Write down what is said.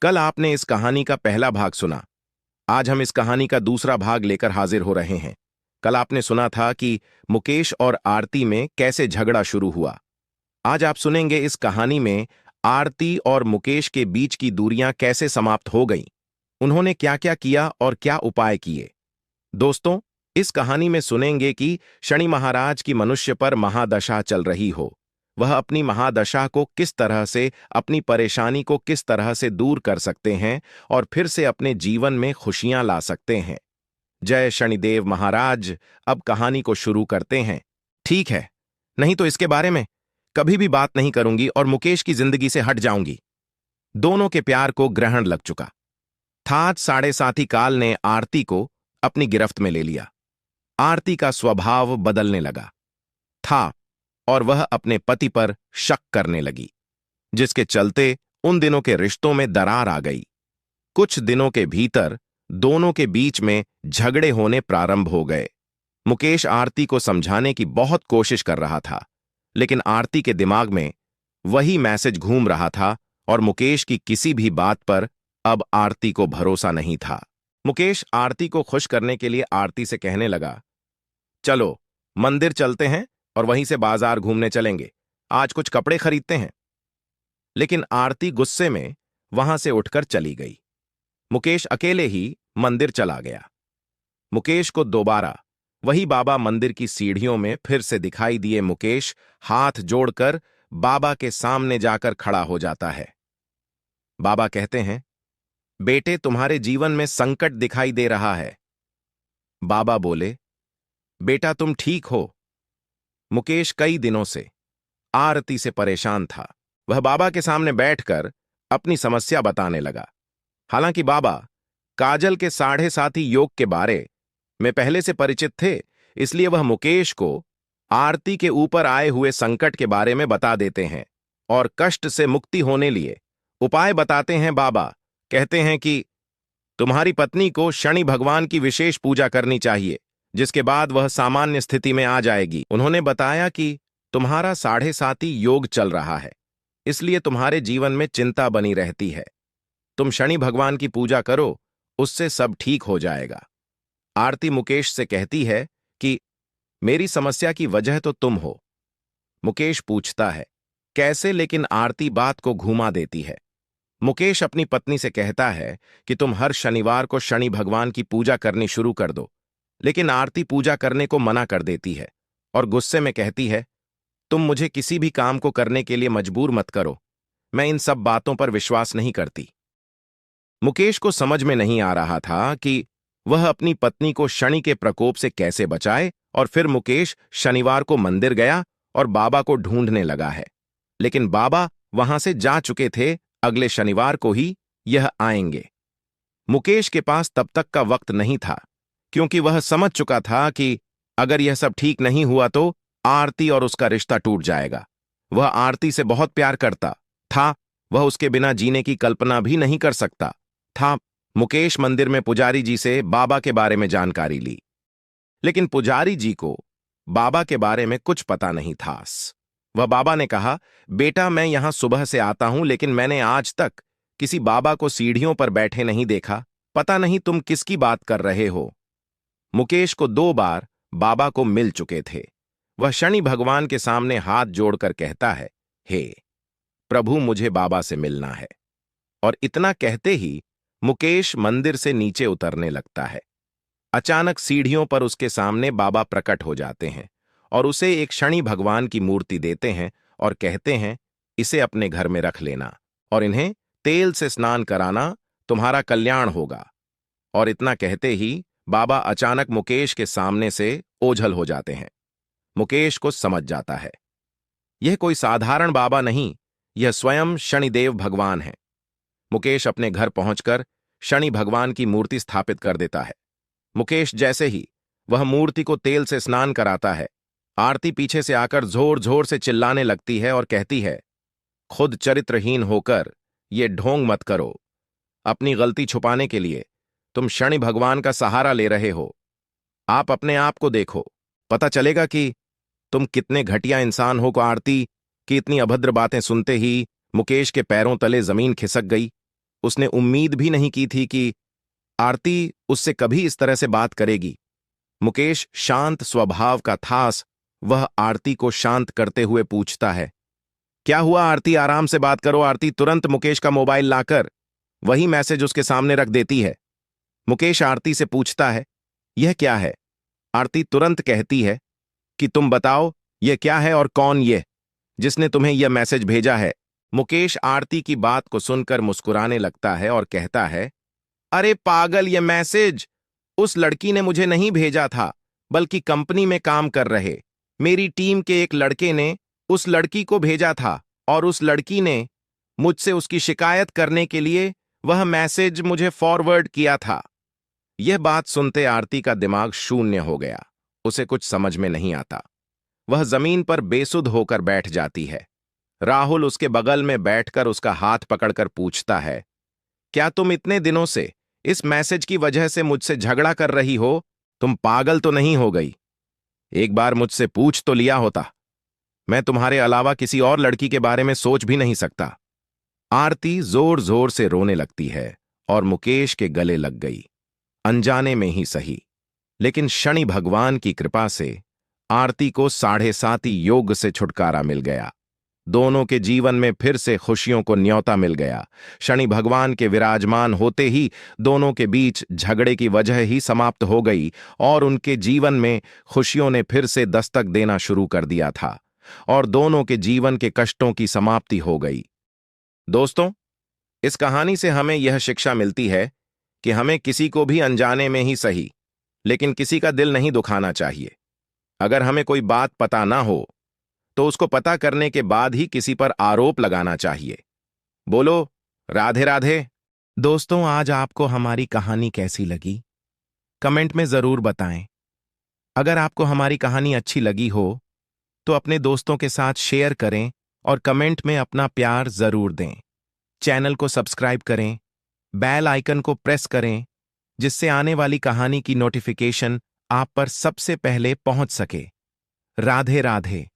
कल आपने इस कहानी का पहला भाग सुना। आज हम इस कहानी का दूसरा भाग लेकर हाजिर हो रहे हैं। कल आपने सुना था कि मुकेश और आरती में कैसे झगड़ा शुरू हुआ। आज आप सुनेंगे इस कहानी में आरती और मुकेश के बीच की दूरियां कैसे समाप्त हो गईं। उन्होंने क्या क्या किया और क्या उपाय किए। दोस्तों, इस कहानी में सुनेंगे कि शनि महाराज की मनुष्य पर महादशा चल रही हो। वह अपनी महादशा को किस तरह से, अपनी परेशानी को किस तरह से दूर कर सकते हैं और फिर से अपने जीवन में खुशियां ला सकते हैं। जय शनिदेव महाराज। अब कहानी को शुरू करते हैं। ठीक है, नहीं तो इसके बारे में कभी भी बात नहीं करूंगी और मुकेश की जिंदगी से हट जाऊंगी। दोनों के प्यार को ग्रहण लग चुका था। आज 7:30 काल ने आरती को अपनी गिरफ्त में ले लिया। आरती का स्वभाव बदलने लगा था और वह अपने पति पर शक करने लगी, जिसके चलते उन दिनों के रिश्तों में दरार आ गई। कुछ दिनों के भीतर दोनों के बीच में झगड़े होने प्रारंभ हो गए। मुकेश आरती को समझाने की बहुत कोशिश कर रहा था, लेकिन आरती के दिमाग में वही मैसेज घूम रहा था और मुकेश की किसी भी बात पर अब आरती को भरोसा नहीं था। मुकेश आरती को खुश करने के लिए आरती से कहने लगा, चलो मंदिर चलते हैं और वहीं से बाजार घूमने चलेंगे। आज कुछ कपड़े खरीदते हैं। लेकिन आरती गुस्से में वहां से उठकर चली गई। मुकेश अकेले ही मंदिर चला गया। मुकेश को दोबारा वही बाबा मंदिर की सीढ़ियों में फिर से दिखाई दिए। मुकेश हाथ जोड़कर बाबा के सामने जाकर खड़ा हो जाता है। बाबा कहते हैं, बेटे, तुम्हारे जीवन में संकट दिखाई दे रहा है। बाबा बोले, बेटा तुम ठीक हो। मुकेश कई दिनों से आरती से परेशान था। वह बाबा के सामने बैठकर अपनी समस्या बताने लगा। हालांकि बाबा काजल के 7.5 योग के बारे में पहले से परिचित थे, इसलिए वह मुकेश को आरती के ऊपर आए हुए संकट के बारे में बता देते हैं और कष्ट से मुक्ति होने लिए उपाय बताते हैं। बाबा कहते हैं कि तुम्हारी पत्नी को शनि भगवान की विशेष पूजा करनी चाहिए, जिसके बाद वह सामान्य स्थिति में आ जाएगी। उन्होंने बताया कि तुम्हारा 7.5 योग चल रहा है, इसलिए तुम्हारे जीवन में चिंता बनी रहती है। तुम शनि भगवान की पूजा करो, उससे सब ठीक हो जाएगा। आरती मुकेश से कहती है कि मेरी समस्या की वजह तो तुम हो। मुकेश पूछता है, कैसे? लेकिन आरती बात को घुमा देती है। मुकेश अपनी पत्नी से कहता है कि तुम हर शनिवार को शनि भगवान की पूजा करनी शुरू कर दो, लेकिन आरती पूजा करने को मना कर देती है और गुस्से में कहती है, तुम मुझे किसी भी काम को करने के लिए मजबूर मत करो। मैं इन सब बातों पर विश्वास नहीं करती। मुकेश को समझ में नहीं आ रहा था कि वह अपनी पत्नी को शनि के प्रकोप से कैसे बचाए, और फिर मुकेश शनिवार को मंदिर गया और बाबा को ढूंढने लगा है। लेकिन बाबा वहां से जा चुके थे। अगले शनिवार को ही यह आएंगे। मुकेश के पास तब तक का वक्त नहीं था, क्योंकि वह समझ चुका था कि अगर यह सब ठीक नहीं हुआ तो आरती और उसका रिश्ता टूट जाएगा। वह आरती से बहुत प्यार करता था। वह उसके बिना जीने की कल्पना भी नहीं कर सकता था। मुकेश मंदिर में पुजारी जी से बाबा के बारे में जानकारी ली, लेकिन पुजारी जी को बाबा के बारे में कुछ पता नहीं था। वह बाबा ने कहा, बेटा मैं यहां सुबह से आता हूं, लेकिन मैंने आज तक किसी बाबा को सीढ़ियों पर बैठे नहीं देखा। पता नहीं तुम किसकी बात कर रहे हो। मुकेश को 2 बार बाबा को मिल चुके थे। वह शनि भगवान के सामने हाथ जोड़कर कहता है, हे प्रभु, मुझे बाबा से मिलना है। और इतना कहते ही मुकेश मंदिर से नीचे उतरने लगता है। अचानक सीढ़ियों पर उसके सामने बाबा प्रकट हो जाते हैं और उसे एक शनि भगवान की मूर्ति देते हैं और कहते हैं, इसे अपने घर में रख लेना और इन्हें तेल से स्नान कराना, तुम्हारा कल्याण होगा। और इतना कहते ही बाबा अचानक मुकेश के सामने से ओझल हो जाते हैं। मुकेश को समझ जाता है, यह कोई साधारण बाबा नहीं, यह स्वयं शनिदेव भगवान है। मुकेश अपने घर पहुंचकर शनि भगवान की मूर्ति स्थापित कर देता है। मुकेश जैसे ही वह मूर्ति को तेल से स्नान कराता है, आरती पीछे से आकर जोर जोर से चिल्लाने लगती है और कहती है, खुद चरित्रहीन होकर ये ढोंग मत करो। अपनी गलती छुपाने के लिए तुम शनि भगवान का सहारा ले रहे हो। आप अपने आप को देखो, पता चलेगा कि तुम कितने घटिया इंसान हो। को आरती की इतनी अभद्र बातें सुनते ही मुकेश के पैरों तले जमीन खिसक गई। उसने उम्मीद भी नहीं की थी कि आरती उससे कभी इस तरह से बात करेगी। मुकेश शांत स्वभाव का था। वह आरती को शांत करते हुए पूछता है, क्या हुआ आरती, आराम से बात करो। आरती तुरंत मुकेश का मोबाइल लाकर वही मैसेज उसके सामने रख देती है। मुकेश आरती से पूछता है, यह क्या है? आरती तुरंत कहती है कि तुम बताओ यह क्या है और कौन ये जिसने तुम्हें यह मैसेज भेजा है। मुकेश आरती की बात को सुनकर मुस्कुराने लगता है और कहता है, अरे पागल, यह मैसेज उस लड़की ने मुझे नहीं भेजा था, बल्कि कंपनी में काम कर रहे मेरी टीम के एक लड़के ने उस लड़की को भेजा था और उस लड़की ने मुझसे उसकी शिकायत करने के लिए वह मैसेज मुझे फॉरवर्ड किया था। यह बात सुनते आरती का दिमाग शून्य हो गया। उसे कुछ समझ में नहीं आता। वह जमीन पर बेसुध होकर बैठ जाती है। राहुल उसके बगल में बैठकर उसका हाथ पकड़कर पूछता है, क्या तुम इतने दिनों से इस मैसेज की वजह से मुझसे झगड़ा कर रही हो? तुम पागल तो नहीं हो गई? एक बार मुझसे पूछ तो लिया होता। मैं तुम्हारे अलावा किसी और लड़की के बारे में सोच भी नहीं सकता। आरती जोर जोर से रोने लगती है और मुकेश के गले लग गई, अनजाने में ही सही। लेकिन शनि भगवान की कृपा से आरती को 7.5 योग से छुटकारा मिल गया। दोनों के जीवन में फिर से खुशियों को न्योता मिल गया। शनि भगवान के विराजमान होते ही दोनों के बीच झगड़े की वजह ही समाप्त हो गई और उनके जीवन में खुशियों ने फिर से दस्तक देना शुरू कर दिया था और दोनों के जीवन के कष्टों की समाप्ति हो गई। दोस्तों, इस कहानी से हमें यह शिक्षा मिलती है कि हमें किसी को भी अनजाने में ही सही, लेकिन किसी का दिल नहीं दुखाना चाहिए। अगर हमें कोई बात पता ना हो तो उसको पता करने के बाद ही किसी पर आरोप लगाना चाहिए। बोलो राधे राधे। दोस्तों, आज आपको हमारी कहानी कैसी लगी? कमेंट में जरूर बताएं। अगर आपको हमारी कहानी अच्छी लगी हो तो अपने दोस्तों के साथ शेयर करें और कमेंट में अपना प्यार जरूर दें। चैनल को सब्सक्राइब करें, बेल आइकन को प्रेस करें, जिससे आने वाली कहानी की नोटिफिकेशन आप पर सबसे पहले पहुंच सके। राधे राधे।